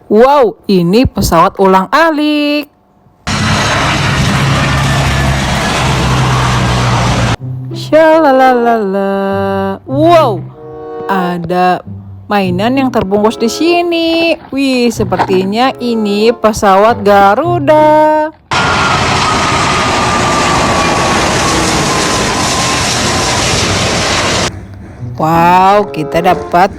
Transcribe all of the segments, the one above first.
Wow, ini pesawat ulang-alik. Shalalala. Wow, ada mainan yang terbungkus di sini. Wih, sepertinya ini pesawat Garuda. Wow, kita dapat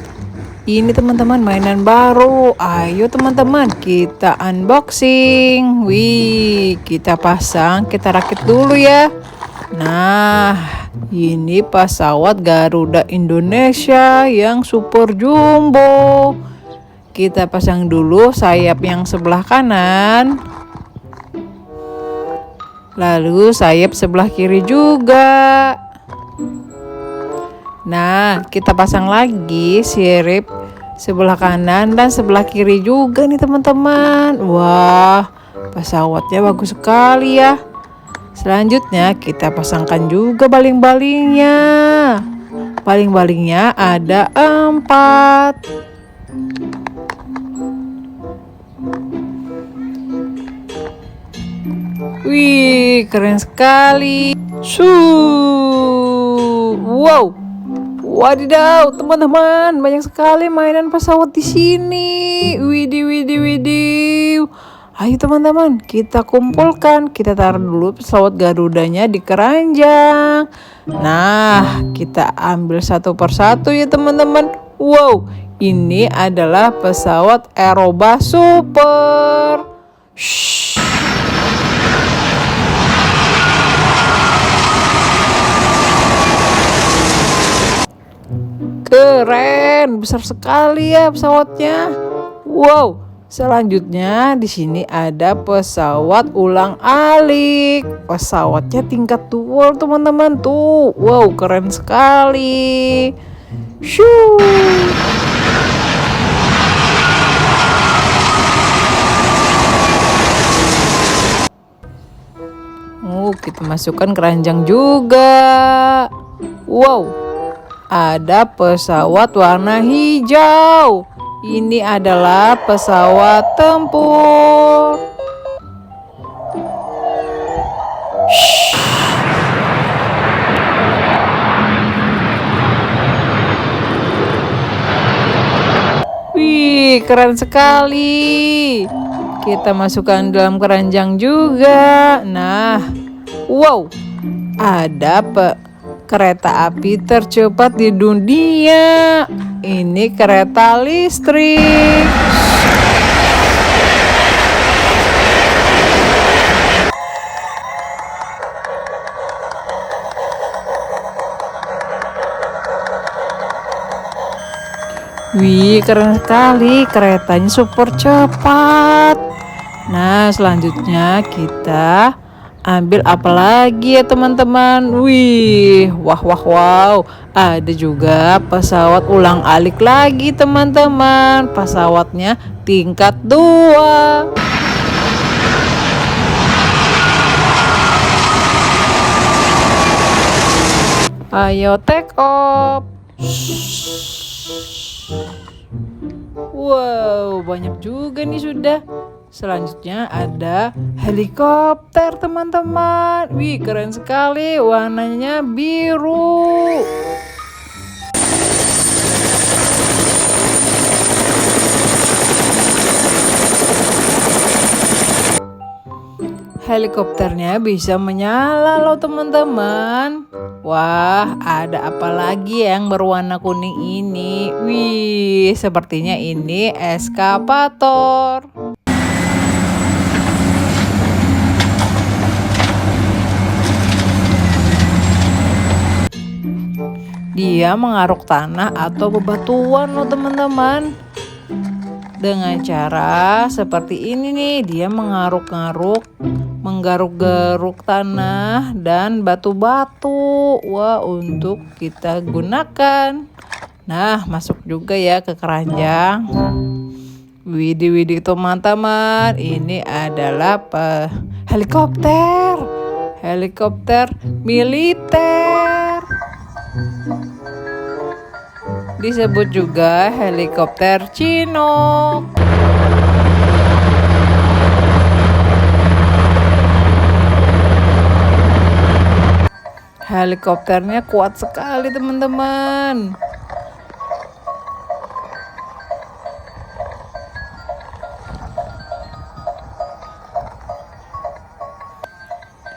ini teman-teman, mainan baru. Ayo teman-teman, kita unboxing. Wih, kita pasang, kita rakit dulu ya. Nah, ini pesawat Garuda Indonesia yang super jumbo. Kita pasang dulu sayap yang sebelah kanan. Lalu sayap sebelah kiri juga. Nah, kita pasang lagi sirip sebelah kanan dan sebelah kiri juga nih teman-teman. Wah, pesawatnya bagus sekali ya. Selanjutnya kita pasangkan juga baling-balingnya. Baling-balingnya ada 4. Wih, keren sekali. Wow. Wadidaw, teman-teman, banyak sekali mainan pesawat di sini. Widih. Ayo teman-teman, kita kumpulkan. Kita taruh dulu pesawat Garudanya di keranjang. Nah, kita ambil satu persatu ya teman-teman. Wow, ini adalah pesawat Aerobus Super. Keren, besar sekali ya pesawatnya. Wow. Selanjutnya di sini ada pesawat ulang-alik. Pesawatnya tingkat 2 teman-teman tuh. Wow, keren sekali. Shoo. Kita masukkan keranjang juga. Wow, ada pesawat warna hijau. Ini adalah pesawat tempur. Wih, keren sekali. Kita masukkan dalam keranjang juga. Nah, wow, ada kereta api tercepat di dunia. Ini kereta listrik. Wih, keren sekali. Keretanya super cepat. Nah, selanjutnya kita ambil apa lagi ya teman-teman. Wih, wow. Ada juga pesawat ulang-alik lagi teman-teman. Pesawatnya tingkat 2. Ayo take off. Wow, banyak juga nih sudah. Selanjutnya ada helikopter teman-teman. Wih, keren sekali, warnanya biru. Helikopternya bisa menyala loh teman-teman. Wah, ada apa lagi yang berwarna kuning ini? Wih, sepertinya ini eskapator. Dia mengaruk tanah atau bebatuan loh teman-teman. Dengan cara seperti ini nih, dia menggaruk-garuk tanah dan batu-batu. Wah, untuk kita gunakan. Nah, masuk juga ya ke keranjang. Widih teman-teman, ini adalah helikopter militer. Disebut juga helikopter Chinook. helikopternya kuat sekali teman-teman.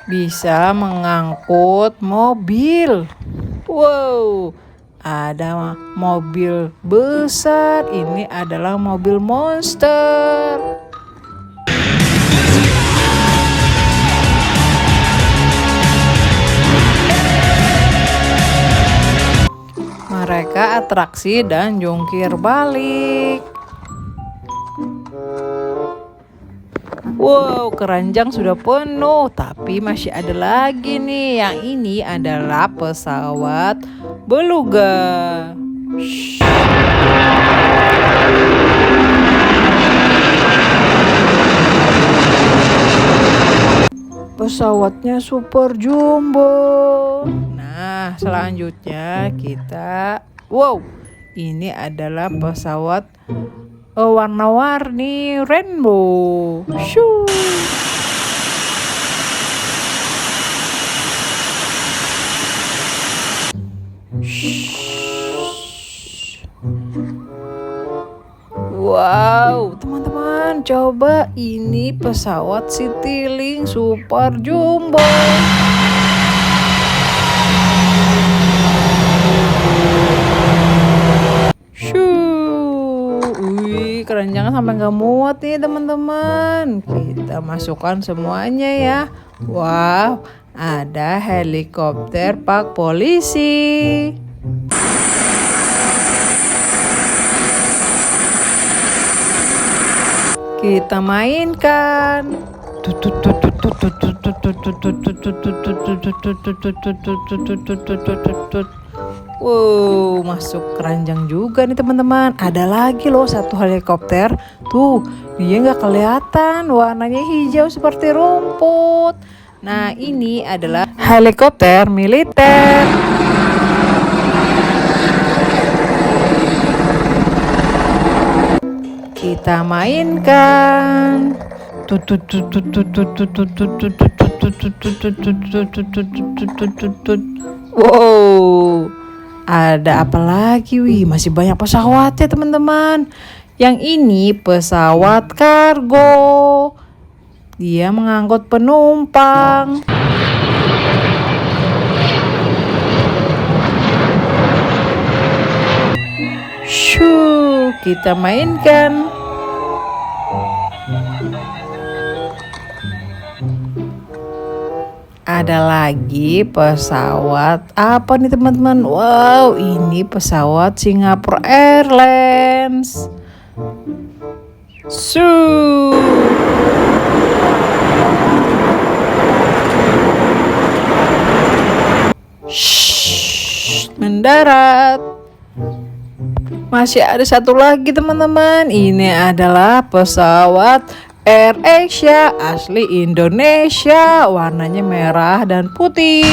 Bisa mengangkut mobil. Wow, ada mobil besar. Ini adalah mobil monster. Mereka atraksi dan jungkir balik. Wow, keranjang sudah penuh, tapi masih ada lagi nih. Yang ini adalah pesawat beluga. Pesawatnya super jumbo. Nah, selanjutnya wow, ini adalah pesawat warna-warni rainbow. Shoo. Wow, teman-teman, coba ini pesawat Citylink super jumbo. Keranjangnya sampai nggak muat nih teman-teman. Kita masukkan semuanya ya. Wow, ada helikopter Pak Polisi. Kita mainkan. Wow, masuk keranjang juga nih teman-teman. Ada lagi loh satu helikopter. Tuh, dia nggak kelihatan. Warnanya hijau seperti rumput. Nah, ini adalah helikopter militer. Kita mainkan. Wow, ada apa lagi? Wih, masih banyak pesawat ya teman-teman. Yang ini pesawat kargo. Dia mengangkut penumpang. Shoo, kita mainkan. Ada lagi pesawat apa nih teman-teman? Wow, ini pesawat Singapore Airlines. Mendarat. Masih ada satu lagi teman-teman. Ini adalah pesawat Air Asia asli Indonesia, warnanya merah dan putih.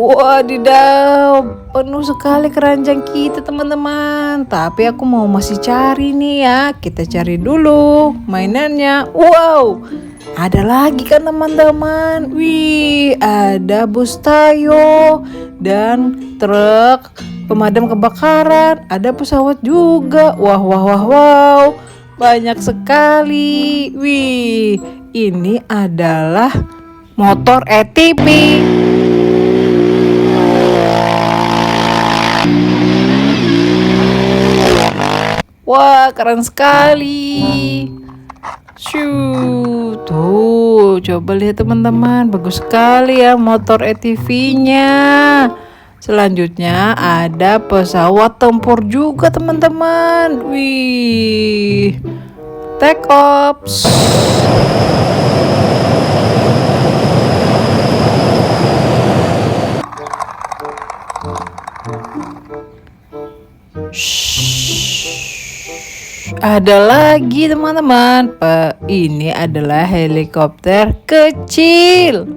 Wadidaw, penuh sekali keranjang kita teman-teman. Tapi aku masih cari nih ya. Kita cari dulu mainannya. Wow, ada lagi kan teman-teman. Wih, ada bus Tayo dan truk pemadam kebakaran. Ada pesawat juga. Wow. Banyak sekali. Wih, ini adalah motor ATV. Wah, keren sekali. Tuh, coba lihat teman-teman, bagus sekali ya motor ATV-nya. Selanjutnya ada pesawat tempur juga teman-teman. Wih, take off. Ada lagi teman-teman. Ini adalah helikopter kecil.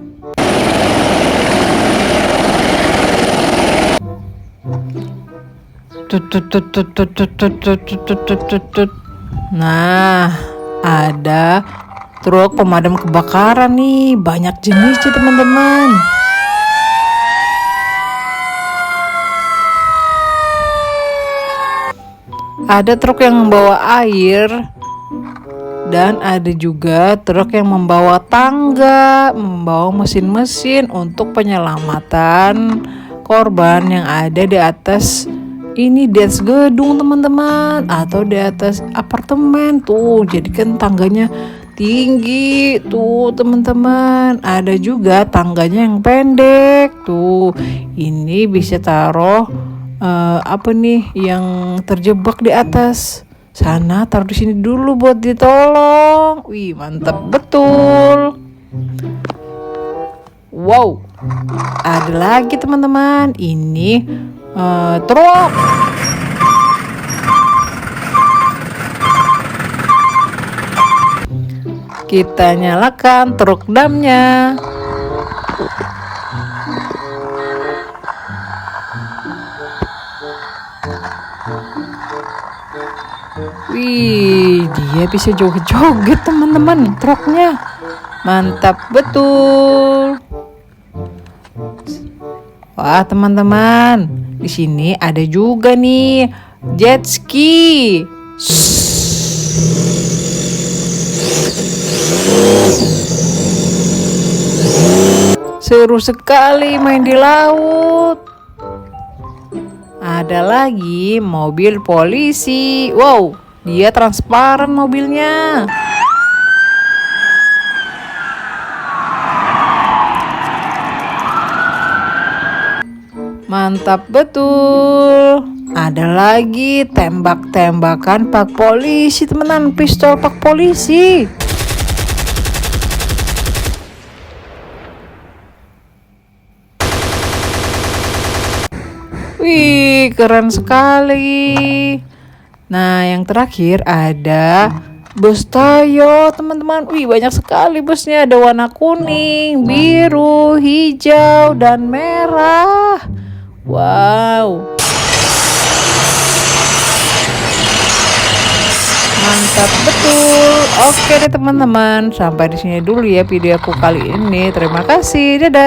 Nah, ada truk pemadam kebakaran nih, banyak jenisnya teman-teman. Ada truk yang membawa air dan ada juga truk yang membawa tangga, membawa mesin-mesin untuk penyelamatan korban yang ada di atas ini, di atas gedung teman-teman, atau di atas apartemen tuh. Jadi kan tangganya tinggi tuh teman-teman. Ada juga tangganya yang pendek tuh. Ini bisa taruh apa nih yang terjebak di atas sana, taruh di sini dulu buat ditolong. Wih, mantap betul. Wow, ada lagi teman-teman. Ini truk. Kita nyalakan truk damnya. Wih, dia bisa joget-joget teman-teman, truknya. Mantap betul. Wah, teman-teman, di sini ada juga nih jet ski. Seru sekali main di laut. Ada lagi mobil polisi. Wow, dia transparan mobilnya. Mantap betul. Ada lagi tembak-tembakan pak polisi teman-teman, pistol pak polisi. Wih, keren sekali. Nah, yang terakhir ada bus Tayo, teman-teman. Wih, banyak sekali busnya. Ada warna kuning, biru, hijau, dan merah. Wow. Mantap betul. Oke deh teman-teman, sampai di sini dulu ya video aku kali ini. Terima kasih. Dadah.